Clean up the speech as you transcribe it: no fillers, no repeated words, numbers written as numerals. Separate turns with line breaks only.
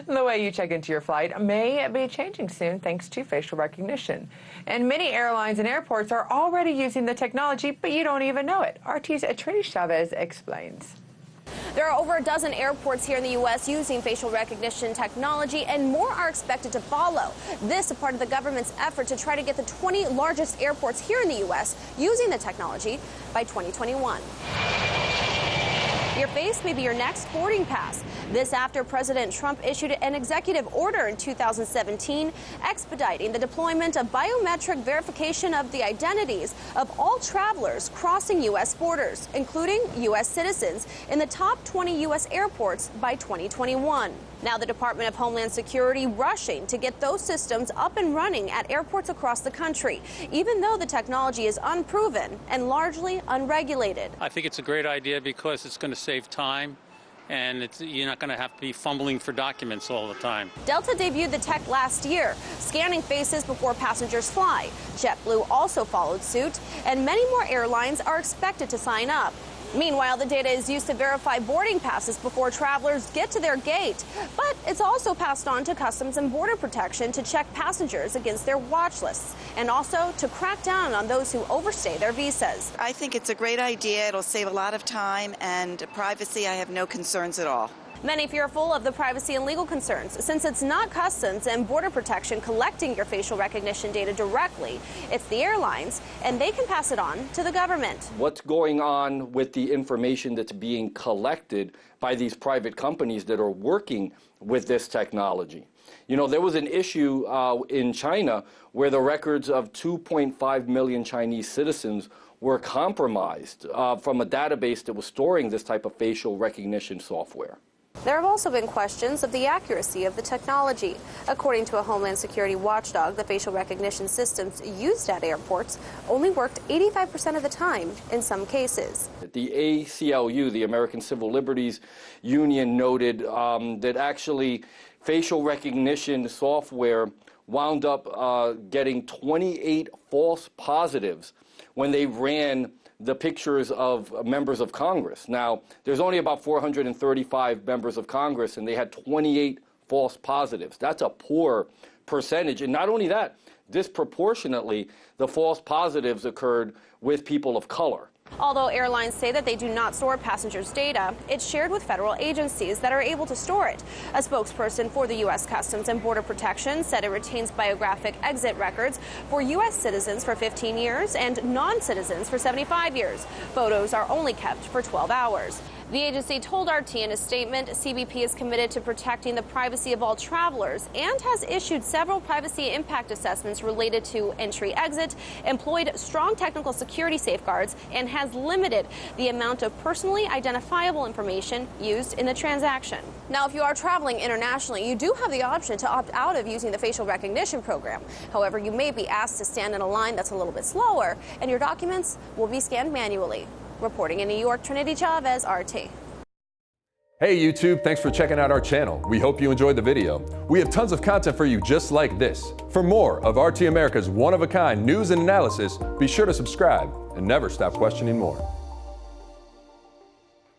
The way you check into your flight may be changing soon thanks to facial recognition. And many airlines and airports are already using the technology, but you don't even know it. RT's Trinity Chavez explains.
There are over a dozen airports here in the U.S. using facial recognition technology, and more are expected to follow. This is part of the government's effort to try to get the 20 largest airports here in the U.S. using the technology by 2021. Your face may be your next boarding pass. This after President Trump issued an executive order in 2017 expediting the deployment of biometric verification of the identities of all travelers crossing U.S. borders, including U.S. citizens, in the top 20 U.S. airports by 2021. Now the Department of Homeland Security rushing to get those systems up and running at airports across the country, even though the technology is unproven and largely unregulated.
I think it's a great idea because it's going to save time, and you're not going to have to be fumbling for documents all the time.
Delta debuted the tech last year, scanning faces before passengers fly. JetBlue also followed suit, and many more airlines are expected to sign up. Meanwhile, the data is used to verify boarding passes before travelers get to their gate. But it's also passed on to Customs and Border Protection to check passengers against their watch lists and also to crack down on those who overstay their visas.
I think it's a great idea. It'll save a lot of time and privacy. I have no concerns at all.
Many fearful of the privacy and legal concerns, since it's not Customs and Border Protection collecting your facial recognition data directly. It's the airlines, and they can pass it on to the government.
What's going on with the information that's being collected by these private companies that are working with this technology? You know, there was an issue in China where the records of 2.5 million Chinese citizens were compromised from a database that was storing this type of facial recognition software.
There have also been questions of the accuracy of the technology. According to a Homeland Security watchdog, the facial recognition systems used at airports only worked 85% of the time in some cases.
The ACLU, the American Civil Liberties Union, noted that actually facial recognition software wound up getting 28 false positives when they ran the pictures of members of Congress. Now, there's only about 435 members of Congress, and they had 28 false positives. That's a poor percentage. And not only that, disproportionately, the false positives occurred with people of color.
Although airlines say that they do not store passengers' data, it's shared with federal agencies that are able to store it. A spokesperson for the U.S. Customs and Border Protection said it retains biographic exit records for U.S. citizens for 15 years and non-citizens for 75 years. Photos are only kept for 12 hours. The agency told RT in a statement CBP is committed to protecting the privacy of all travelers and has issued several privacy impact assessments related to entry-exit, employed strong technical security safeguards, and has limited the amount of personally identifiable information used in the transaction. Now, if you are traveling internationally, you do have the option to opt out of using the facial recognition program. However, you may be asked to stand in a line that's a little bit slower, and your documents will be scanned manually. Reporting in New York, Trinity Chavez, RT.
Hey YouTube, thanks for checking out our channel. We hope you enjoyed the video. We have tons of content for you just like this. For more of RT America's one-of-a-kind news and analysis, be sure to subscribe and never stop questioning more.